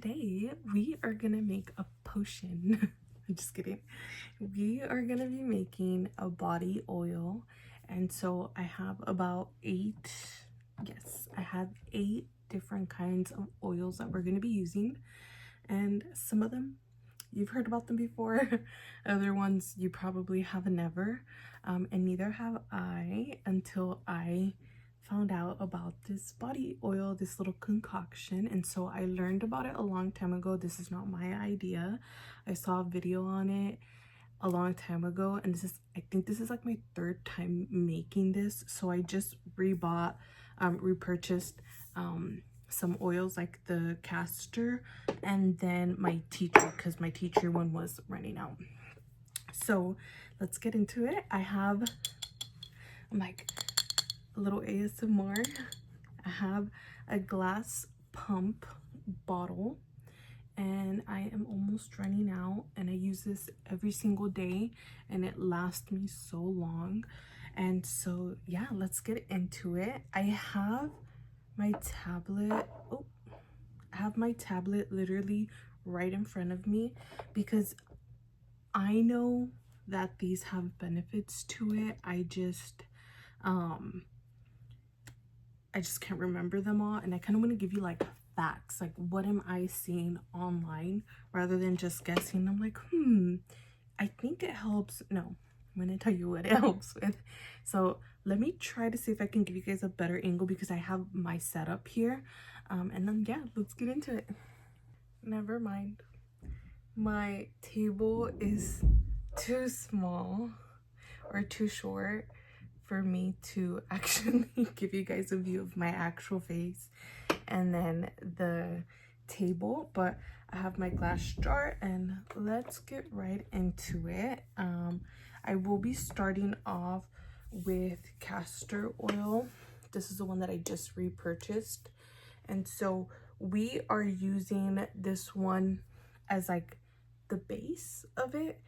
today we are gonna make a potion. I'm just kidding. We are gonna be making a body oil, and so I have about I have 8 different kinds of oils that we're gonna be using, and some of them you've heard about them before. Other ones you probably have never, and neither have I until I found out about this body oil, this little concoction. And so I learned about it a long time ago. This is not my idea. I saw a video on it a long time ago, and I think this is like my 3rd time making this. So I just repurchased some oils like the castor and then my tea tree, because my tea tree one was running out. So let's get into it. I'm like a little ASMR. I have a glass pump bottle and I am almost running out, and I use this every single day and it lasts me so long. And so yeah, let's get into it. I have my tablet literally right in front of me because I know that these have benefits to it. I just can't remember them all, and I kind of want to give you like facts, like what am I seeing online rather than just guessing. I'm like, I think it helps. No, I'm gonna tell you what it helps with. So let me try to see if I can give you guys a better angle because I have my setup here, and then yeah, let's get into it. Never mind, my table is too small or too short for me to actually give you guys a view of my actual face and then the table, but I have my glass jar and let's get right into it. I will be starting off with castor oil. This is the one that I just repurchased, and so we are using this one as like the base of it.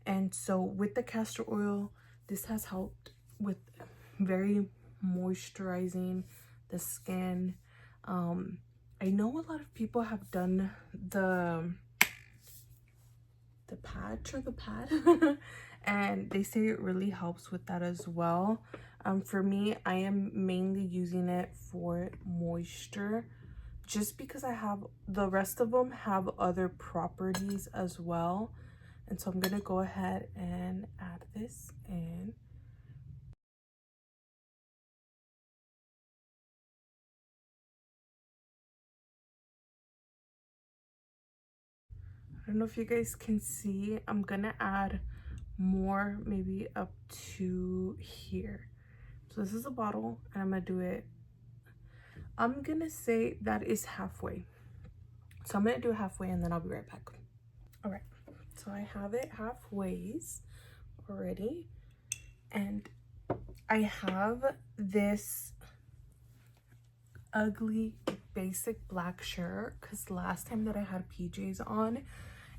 And so with the castor oil, this has helped with very moisturizing the skin. I know a lot of people have done the patch or the pad and they say it really helps with that as well. For me, I am mainly using it for moisture just because the rest of them have other properties as well. And so I'm gonna go ahead and add this in. I don't know if you guys can see, I'm gonna add more, maybe up to here. So this is a bottle and I'm gonna do it, I'm gonna say that is halfway. So I'm gonna do halfway and then I'll be right back. All right, so I have it halfway already, and I have this ugly basic black shirt because last time that I had PJs on,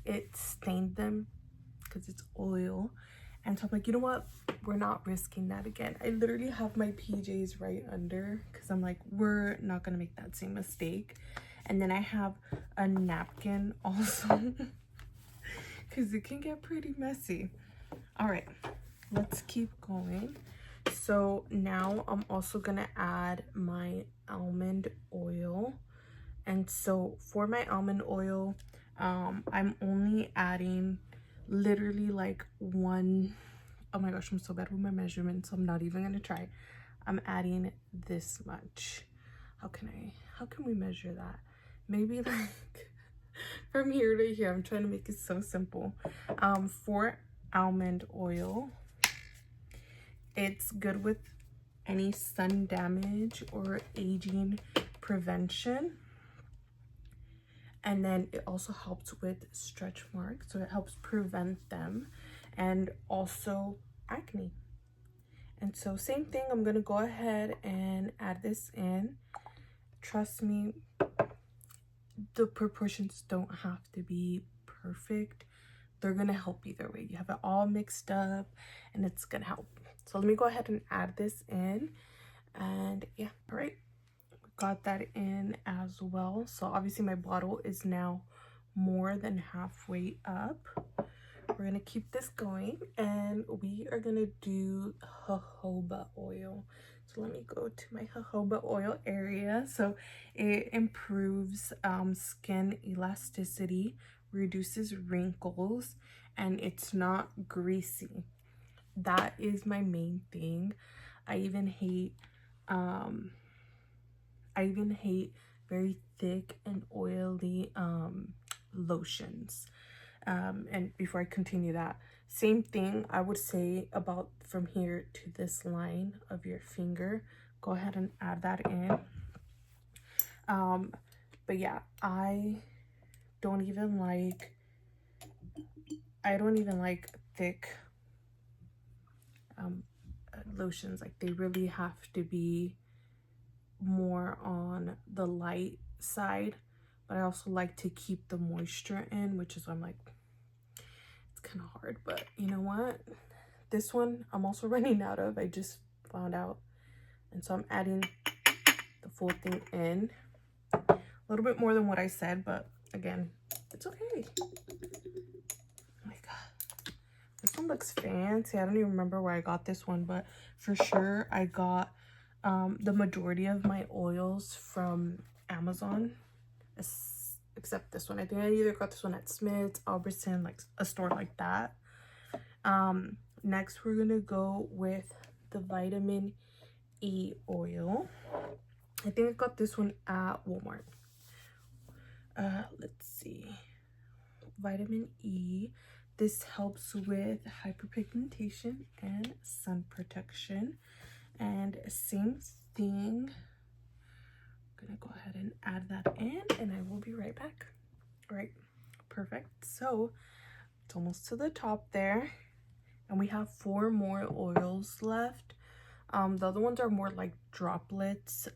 it stained them because it's oil. And so I'm like, you know what, we're not risking that again. I literally have my PJs right under because I'm like, we're not gonna make that same mistake. And then I have a napkin also because it can get pretty messy. All right, let's keep going. So now I'm also gonna add my almond oil. And so for my almond oil, I'm only adding literally like one, oh my gosh, I'm so bad with my measurements, so I'm not even gonna try. I'm adding this much. How can we measure that? Maybe like from here to here. I'm trying to make it so simple. For almond oil, it's good with any sun damage or aging prevention. And then it also helps with stretch marks, so it helps prevent them, and also acne. And so same thing, I'm gonna go ahead and add this in. Trust me, the proportions don't have to be perfect. They're gonna help either way. You have it all mixed up and it's gonna help. So let me go ahead and add this in. And yeah, all right, got that in as well. So obviously my bottle is now more than halfway up. We're gonna keep this going, and we are gonna do jojoba oil. So let me go to my jojoba oil area. So it improves skin elasticity, reduces wrinkles, and it's not greasy. That is my main thing. I even hate very thick and oily lotions. And before I continue that, same thing I would say about from here to this line of your finger. Go ahead and add that in. But yeah, I don't even like thick lotions. Like, they really have to be more on the light side, but I also like to keep the moisture in, which is why I'm like, it's kind of hard. But you know what, this one I'm also running out of. I just found out, and so I'm adding the full thing in. A little bit more than what I said, but again, it's okay. Oh my god, this one looks fancy. I don't even remember where I got this one, but for sure I got the majority of my oils from Amazon, except this one. I think I either got this one at Smith's, Albertson, like a store like that. Next we're gonna go with the vitamin E oil. I think I got this one at Walmart. Let's see, vitamin E. This helps with hyperpigmentation and sun protection. And same thing, I'm gonna go ahead and add that in, and I will be right back. All right, perfect. So it's almost to the top there, and we have 4 more oils left. The other ones are more like droplets,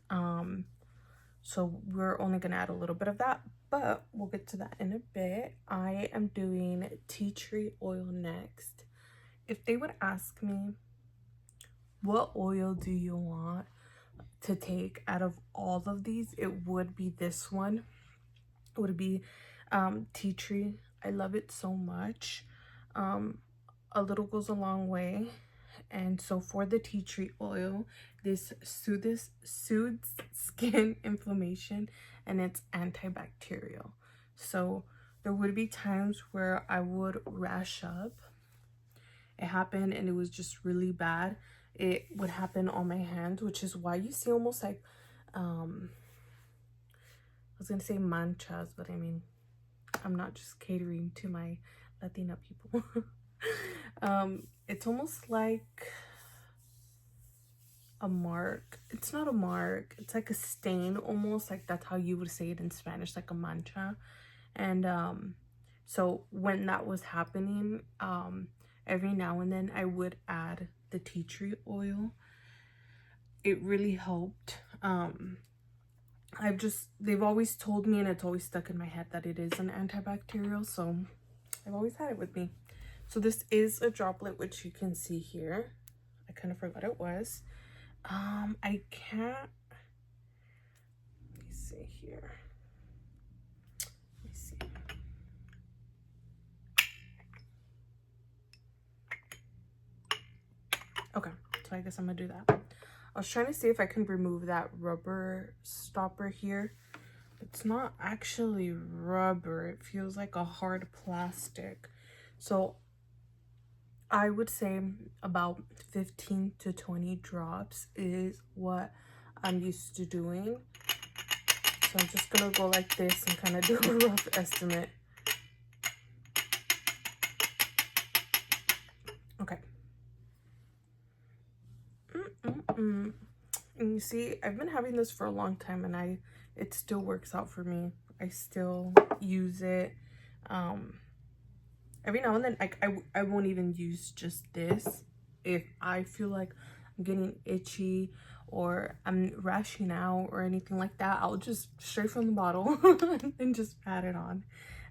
so we're only gonna add a little bit of that, but we'll get to that in a bit. I am doing tea tree oil next. If they would ask me, what oil do you want to take out of all of these, it would be this one. It would be tea tree. I love it so much. A little goes a long way. And so for the tea tree oil, this soothes skin inflammation, and it's antibacterial. So there would be times where I would rash up. It happened and it was just really bad. It would happen on my hands, which is why you see almost like I was gonna say manchas, but I mean, I'm not just catering to my Latina people. It's almost like a mark. It's not a mark, it's like a stain almost. Like, that's how you would say it in Spanish, like a mancha. And so when that was happening, every now and then I would add the tea tree oil. It really helped. They've always told me, and it's always stuck in my head, that it is an antibacterial, so I've always had it with me. So this is a droplet, which you can see here. I kind of forgot it was. I can't, let me see here. Let me see. Okay, so I guess I'm gonna do that. I was trying to see if I can remove that rubber stopper here. It's not actually rubber. It feels like a hard plastic. So I would say about 15 to 20 drops is what I'm used to doing. So I'm just gonna go like this and kind of do a rough estimate. Okay. And you see, I've been having this for a long time, and it still works out for me. I still use it. Every now and then, I won't even use just this. If I feel like I'm getting itchy or I'm rashing out or anything like that, I'll just straight from the bottle and just pat it on.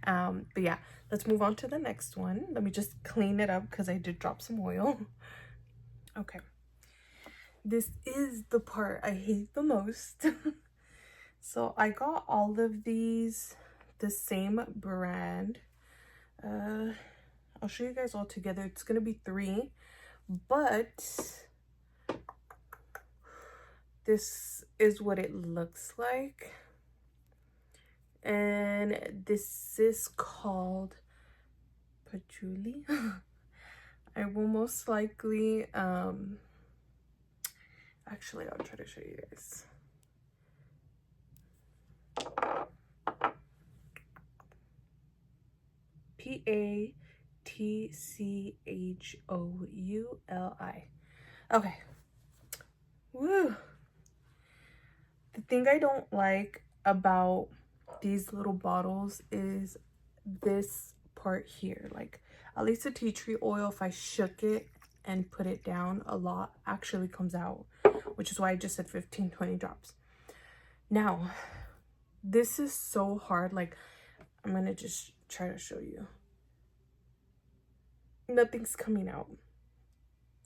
But yeah, let's move on to the next one. Let me just clean it up because I did drop some oil. Okay. This is the part I hate the most. So I got all of these the same brand. I'll show you guys all together. It's gonna be 3, but this is what it looks like. And this is called patchouli. I will most likely actually I'll try to show you guys. Patchouli. Okay. Woo. The thing I don't like about these little bottles is this part here. Like, at least the tea tree oil, if I shook it and put it down, a lot actually comes out, which is why I just said 15-20 drops. Now, this is so hard. Like, I'm gonna just try to show you. Nothing's coming out.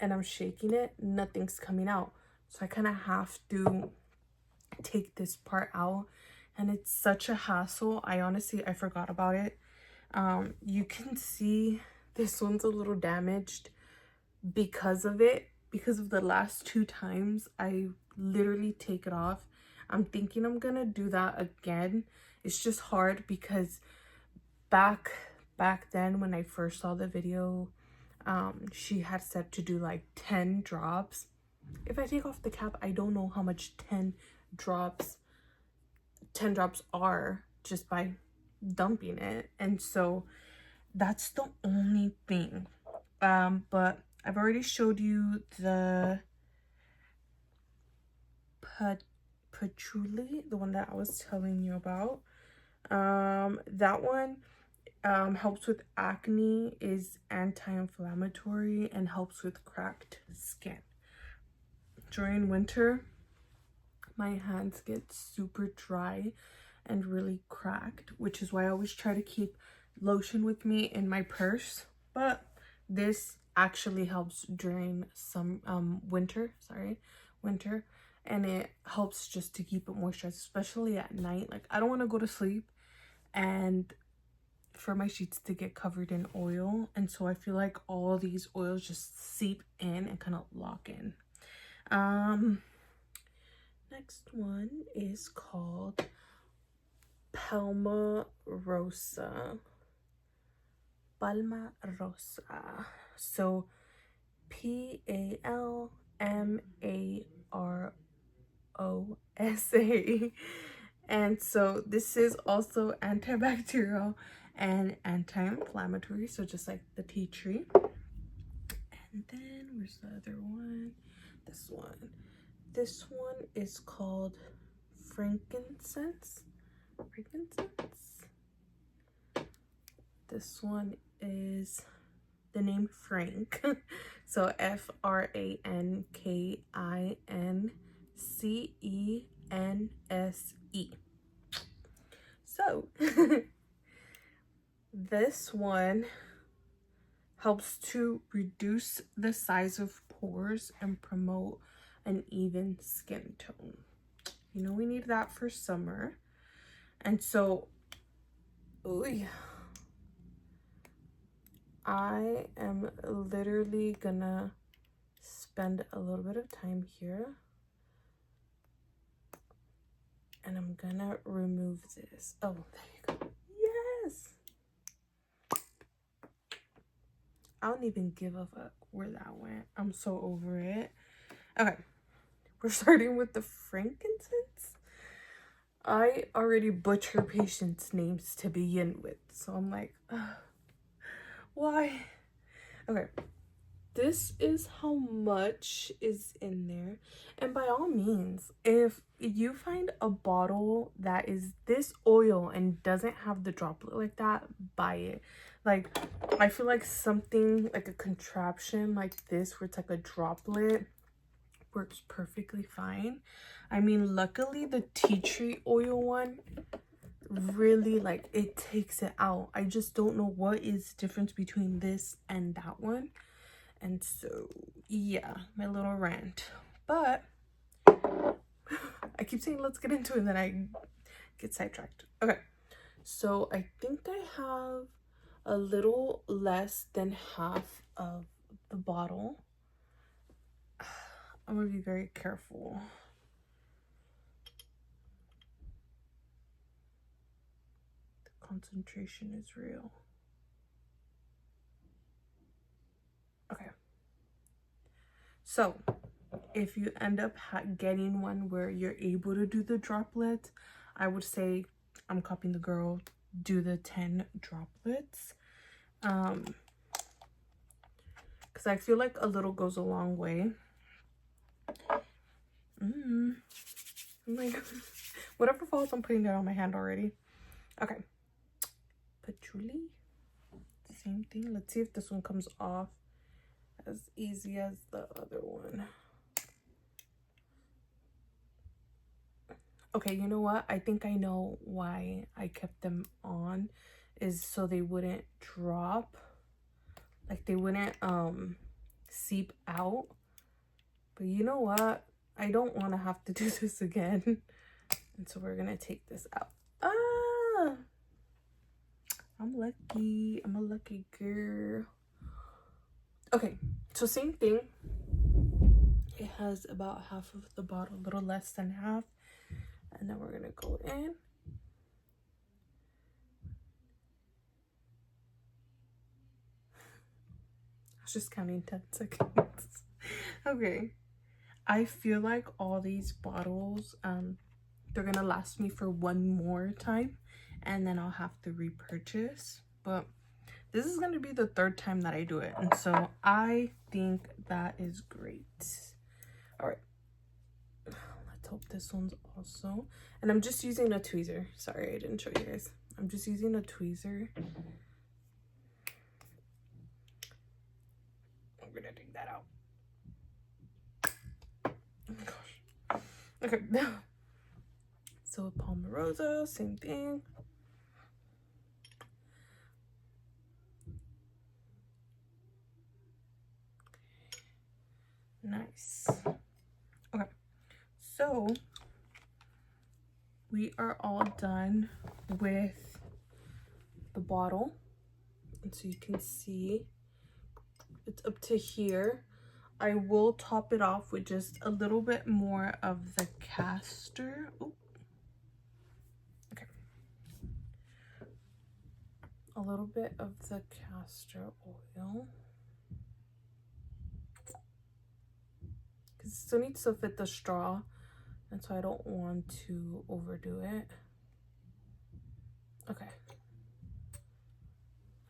And I'm shaking it, nothing's coming out. So I kind of have to take this part out, and it's such a hassle. I forgot about it. You can see this one's a little damaged because of it, because of the last 2 times I literally take it off. I'm thinking I'm gonna do that again. It's just hard because back then when I first saw the video, she had said to do like 10 drops. If I take off the cap, I don't know how much 10 drops are just by dumping it. And so that's the only thing. But I've already showed you the patchouli, the one that I was telling you about. That one helps with acne, is anti-inflammatory, and helps with cracked skin. During winter, my hands get super dry and really cracked, which is why I always try to keep lotion with me in my purse. But this actually helps during some winter, and it helps just to keep it moisturized, especially at night. Like, I don't want to go to sleep and for my sheets to get covered in oil, and so I feel like all these oils just seep in and kind of lock in. Next one is called Palma Rosa. So PALMAROSA. And so this is also antibacterial and anti-inflammatory, so just like the tea tree. And then where's the other one? This one is called frankincense. This one is the name Frank. So FRANKINCENSE. So this one helps to reduce the size of pores and promote an even skin tone. You know, we need that for summer. And so, I am literally gonna spend a little bit of time here, and I'm gonna remove this. Oh, there you go. Yes! I don't even give a fuck where that went. I'm so over it. Okay, we're starting with the frankincense. I already butcher patients' names to begin with, so I'm like, why? Okay, this is how much is in there. And by all means, if you find a bottle that is this oil and doesn't have the droplet like that, buy it. Like, I feel like something like a contraption like this where it's like a droplet works perfectly fine. I mean, luckily the tea tree oil one really, like, it takes it out. I just don't know what is the difference between this and that one. And so yeah, my little rant. But I keep saying let's get into it and then I get sidetracked. Okay, so I think I have a little less than half of the bottle. I'm gonna be very careful. The concentration is real. Okay. So if you end up getting one where you're able to do the droplets, I would say I'm copying the girl, do the 10 droplets. Because I feel like a little goes a long way. Like, whatever falls, I'm putting it on my hand already. Okay. Patchouli. Same thing. Let's see if this one comes off as easy as the other one. Okay, you know what? I think I know why I kept them on, is so they wouldn't drop. Like they wouldn't seep out. But you know what? I don't want to have to do this again. And so we're gonna take this out. Ah, I'm lucky. I'm a lucky girl. Okay, so same thing. It has about half of the bottle, a little less than half. And then we're gonna go in. I was just counting 10 seconds. Okay. I feel like all these bottles, they're gonna last me for one more time and then I'll have to repurchase. But this is gonna be the third time that I do it. And so I think that is great. All right. Let's hope this one's also. And I'm just using a tweezer. Sorry, I didn't show you guys. I'm just using a tweezer. I'm gonna take that out. Oh my gosh. Okay. So Palmarosa, same thing. Nice. Okay. So we are all done with the bottle. And so you can see it's up to here. I will top it off with just a little bit more of the castor. Ooh. Okay. A little bit of the castor oil. Because it still needs to fit the straw. And so I don't want to overdo it. Okay.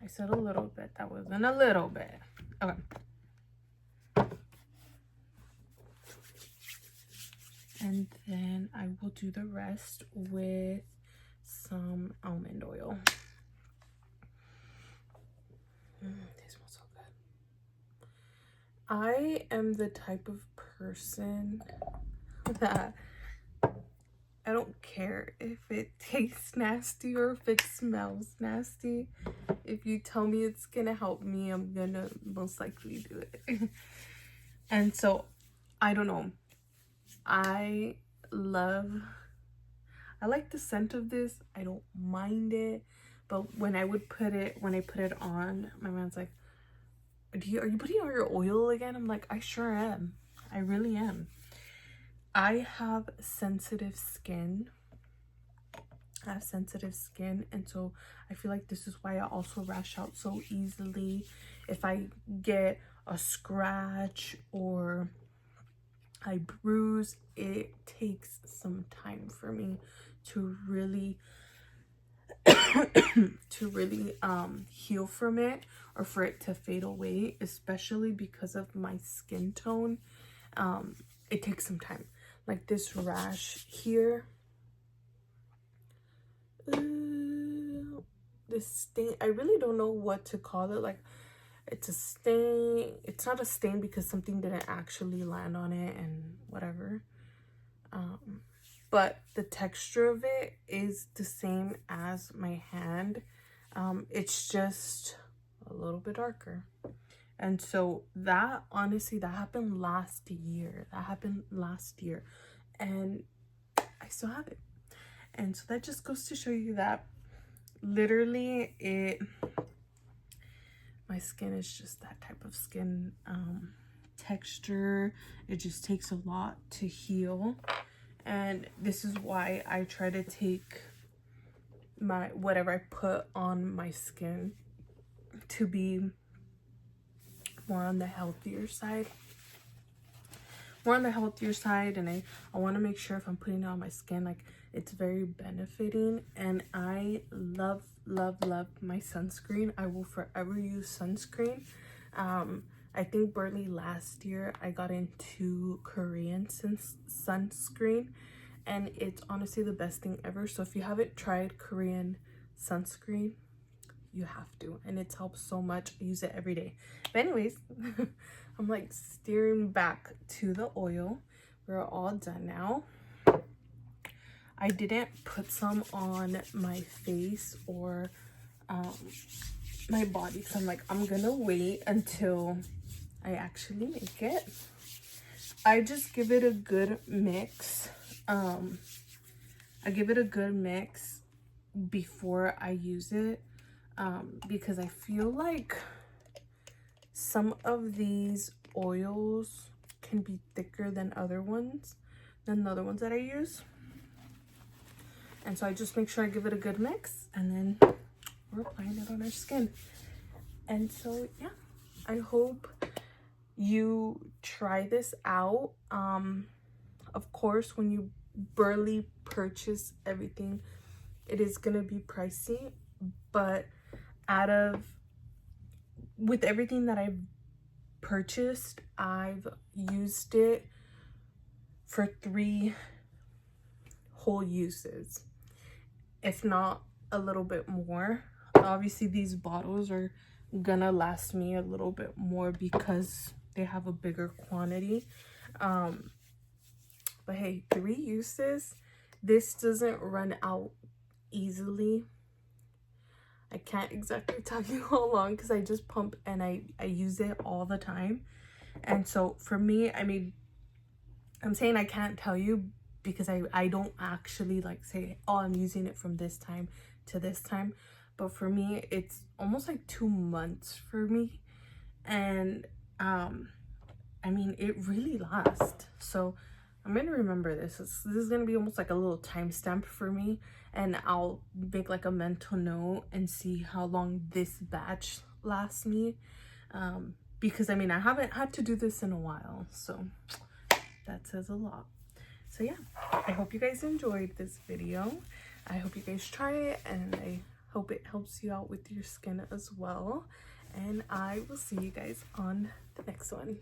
I said a little bit. That wasn't a little bit. Okay. And then I will do the rest with some almond oil. They smell so good. I am the type of person that I don't care if it tastes nasty or if it smells nasty. If you tell me it's gonna help me, I'm gonna most likely do it. And so, I don't know. I like the scent of this. I don't mind it. But when I put it on, my man's like, are you putting on your oil again? I'm like, I sure am. I really am. I have sensitive skin. And so I feel like this is why I also rash out so easily. If I get a scratch or I bruise, it takes some time for me to really heal from it, or for it to fade away, especially because of my skin tone. It takes some time. Like this rash here, this stain, I really don't know what to call it. Like, it's a stain. It's not a stain because something didn't actually land on it and whatever. But the texture of it is the same as my hand. It's just a little bit darker. And so that, honestly, that happened last year. And I still have it. And so that just goes to show you that literally my skin is just that type of skin texture. It just takes a lot to heal. And this is why I try to take my whatever I put on my skin to be more on the healthier side. And I want to make sure if I'm putting it on my skin, like, it's very benefiting. And I love my sunscreen. I will forever use sunscreen. I think barely last year I got into Korean sunscreen, and it's honestly the best thing ever. So if you haven't tried Korean sunscreen, you have to, and it helps so much. I use it every day. But anyways, I'm like steering back to the oil. We're all done now. I didn't put some on my face or my body, because I'm like, I'm gonna wait until I actually make it. I just give it a good mix. I give it a good mix before I use it, because I feel like some of these oils can be thicker than the other ones that I use. And so I just make sure I give it a good mix, and then we're applying it on our skin. And so yeah, I hope you try this out. Of course, when you barely purchase everything, it is gonna be pricey, but with everything that I've purchased, I've used it for 3 whole uses, if not a little bit more. Obviously these bottles are gonna last me a little bit more because they have a bigger quantity, but hey, 3 uses. This doesn't run out easily. I can't exactly tell you how long, because I just pump and I use it all the time. And so for me, I mean, I'm saying I can't tell you because I don't actually like say, oh, I'm using it from this time to this time. But for me, it's almost like 2 months for me. And I mean, it really lasts. So I'm gonna remember this. This is gonna be almost like a little timestamp for me, and I'll make like a mental note and see how long this batch lasts me, because I mean, I haven't had to do this in a while, so that says a lot. So yeah, I hope you guys enjoyed this video. I hope you guys try it, and I hope it helps you out with your skin as well. And I will see you guys on the next one.